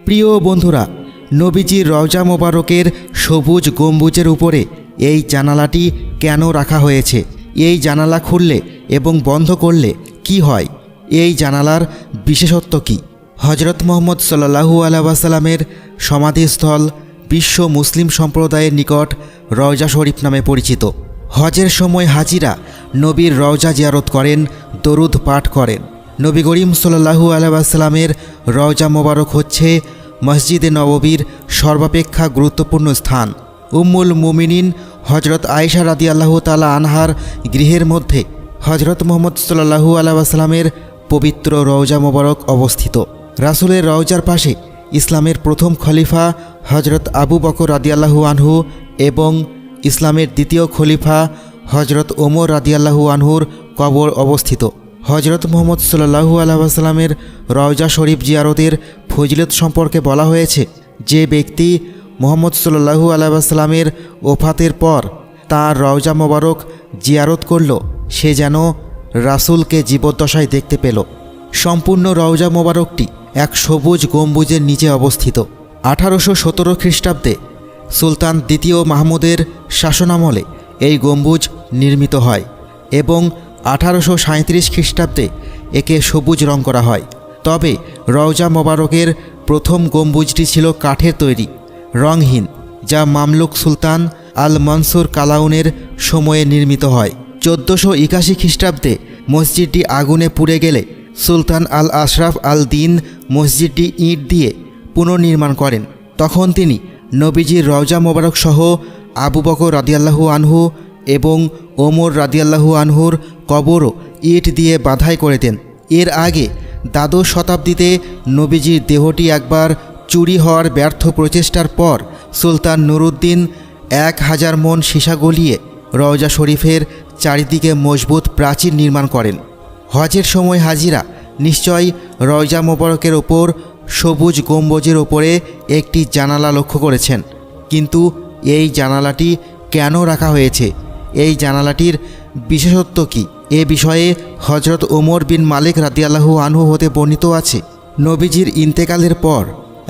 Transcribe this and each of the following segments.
প্রিয় বন্ধুরা, নবীজির রওজা মোবারকের সবুজ গম্বুজের উপরে এই জানালাটি কেন রাখা হয়েছে? এই জানালা খুললে এবং বন্ধ করলে কি হয়? এই জানালার বিশেষত্ব কি? হজরত মুহাম্মদ সাল্লাল্লাহু আলাইহি ওয়াসাল্লামের সমাধিস্থল বিশ্ব মুসলিম সম্প্রদায়ের নিকট রওজা শরীফ নামে পরিচিত। হজের সময় হাজিরা নবীর রওজা জিয়ারত করেন, দরুদ পাঠ করেন। নবী করিম সাল্লাল্লাহু আলাইহি ওয়াসাল্লামের রওজা মোবারক হচ্ছে মসজিদে নববীর সর্বাপেক্ষা গুরুত্বপূর্ণ স্থান। উম্মুল মুমিনিন হজরত আয়েশা রাদিয়াল্লাহু তাআলা আনহার গৃহের মধ্যে হজরত মুহাম্মদ সাল্লাল্লাহু আলাইহি ওয়াসাল্লামের পবিত্র রওজা মোবারক অবস্থিত। রাসূলের রওজার পাশে ইসলামের প্রথম খলিফা হজরত আবু বকর রাদিয়াল্লাহু আনহু এবং ইসলামের দ্বিতীয় খলিফা হজরত ওমর রাদিয়াল্লাহু আনহুর কবর অবস্থিত। হজরত মুহাম্মদ সাল্লাল্লাহু আলাইহি ওয়াসাল্লামের রওজা শরীফ জিয়ারতের ফজিলত সম্পর্কে বলা হয়েছে, যে ব্যক্তি মুহাম্মদ সাল্লাল্লাহু আলাইহি ওয়াসাল্লামের ওফাতের পর তাঁর রওজা মোবারক জিয়ারত করল, সে যেন রাসূলকে জীবদ্দশায় দেখতে পেল। সম্পূর্ণ রওজা মোবারকটি এক সবুজ গম্বুজের নিচে অবস্থিত। 1817 খ্রিস্টাব্দে সুলতান দ্বিতীয় মাহমুদের শাসনামলে এই গম্বুজ নির্মিত হয় এবং 1837 খ্রিস্টাব্দে একে সবুজ রং করা হয়। তবে রওজা মোবারকের প্রথম গম্বুজটি ছিল কাঠের তৈরি, রংহীন, যা মামলুক সুলতান আল মনসুর কালাউনের সময়ে নির্মিত হয়। 1481 খ্রিস্টাব্দে মসজিদটি আগুনে পুড়ে গেলে সুলতান আল আশরাফ আল দিন মসজিদটি ইট দিয়ে পুনর্নির্মাণ করেন। তখন তিনি নবীজির রওজা মোবারক সহ আবু বকর রাদিয়াল্লাহু আনহু এবং ওমর রাদিয়াল্লাহু আনহুর কবরও ইট দিয়ে বাঁধাই করে দেন। এর আগে দ্বাদশ শতাব্দীতে নবীজির দেহটি একবার চুরি হওয়ার ব্যর্থ প্রচেষ্টার পর সুলতান নুরউদ্দিন 1000 মণ সীসা গলিয়ে রওজা শরীফের চারিদিকে মজবুত প্রাচীর নির্মাণ করেন। হজের সময় হাজিরা নিশ্চয়ই রওজা মোবারকের ওপর সবুজ গম্বুজের ওপরে একটি জানালা লক্ষ্য করেছেন, কিন্তু এই জানালাটি কেন রাখা হয়েছে? এই জানালাটির বিশেষত্ব কি? এ বিষয়ে হজরত ওমর বিন মালিক রাদিয়াল্লাহু আনহু হতে বর্ণিত আছে, নবীজির ইন্তেকালের পর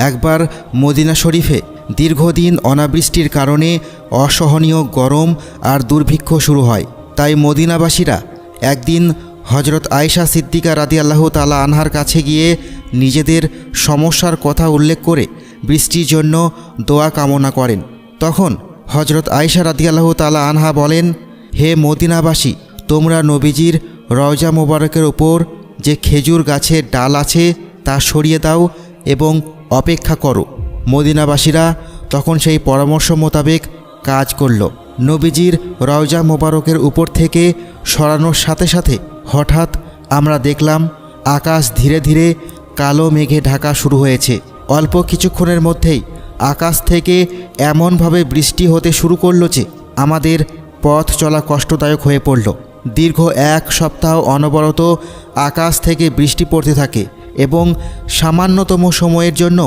একবার মদিনা শরীফে দীর্ঘদিন অনাবৃষ্টির কারণে অসহনীয় গরম আর দুর্ভিক্ষ শুরু হয়। তাই মদিনাবাসীরা একদিন হজরত আয়েশা সিদ্দিকা রাদিয়াল্লাহু তাআলা আনহার কাছে গিয়ে নিজেদের সমস্যার কথা উল্লেখ করে বৃষ্টির জন্য দোয়া কামনা করেন। তখন হজরত আয়েশা রাদিয়াল্লাহু তাআলা আনহা বলেন, হে মদিনাবাসী, তোমরা নবীজির রওজা মোবারকের ওপর যে খেজুর গাছের ডাল আছে তা সরিয়ে দাও এবং অপেক্ষা করো। মদিনাবাসীরা তখন সেই পরামর্শ মোতাবেক কাজ করল। নবীজির রওজা মোবারকের উপর থেকে সরানোর সাথে সাথে হঠাৎ আমরা দেখলাম আকাশ ধীরে ধীরে কালো মেঘে ঢাকা শুরু হয়েছে। অল্প কিছুক্ষণের মধ্যেই আকাশ থেকে এমনভাবে বৃষ্টি হতে শুরু করলো যে আমাদের পথ চলা কষ্টদায়ক হয়ে পড়ল। দীর্ঘ 1 সপ্তাহ অনবরত আকাশ থেকে বৃষ্টি পড়তে থাকে এবং সামান্যতম সময়ের জন্য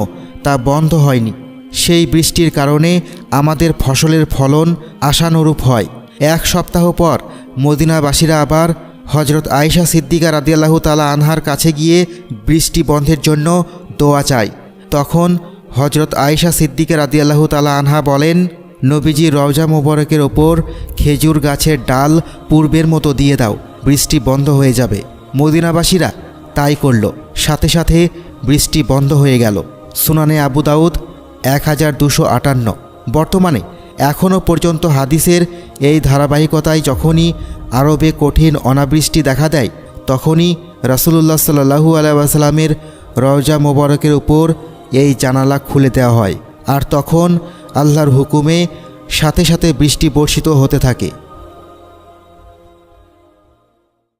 তা বন্ধ হয়নি। সেই বৃষ্টির কারণে আমাদের ফসলের ফলন আশানুরূপ হয়। 1 সপ্তাহ পর মদিনাবাসীরা আবার হজরত আয়েশা সিদ্দিকা রাদিয়াল্লাহু তাআলা আনহার কাছে গিয়ে বৃষ্টি বন্ধের জন্য দোয়া চায়। তখন হজরত আয়েশা সিদ্দিকা রাদিয়াল্লাহু তাআলা আনহা বলেন, নবীজির রওজা মোবারকের ওপর খেজুর গাছের ডাল পূর্বের মতো দিয়ে দাও, বৃষ্টি বন্ধ হয়ে যাবে। মদিনাবাসীরা তাই করল। সাথে সাথে বৃষ্টি বন্ধ হয়ে গেল। সুনানে আবু দাউদ 1258। বর্তমানে এখনও পর্যন্ত হাদিসের এই ধারাবাহিকতায় যখনই আরবে কঠিন অনাবৃষ্টি দেখা দেয়, তখনই রাসূলুল্লাহ সাল্লাল্লাহু আলাইহি ওয়াসাল্লামের রওজা মোবারকের উপর এই জানালা খুলে দেওয়া হয়, আর তখন আল্লাহর হুকুমে সাথে সাথে বৃষ্টি বর্ষিত হতে থাকে।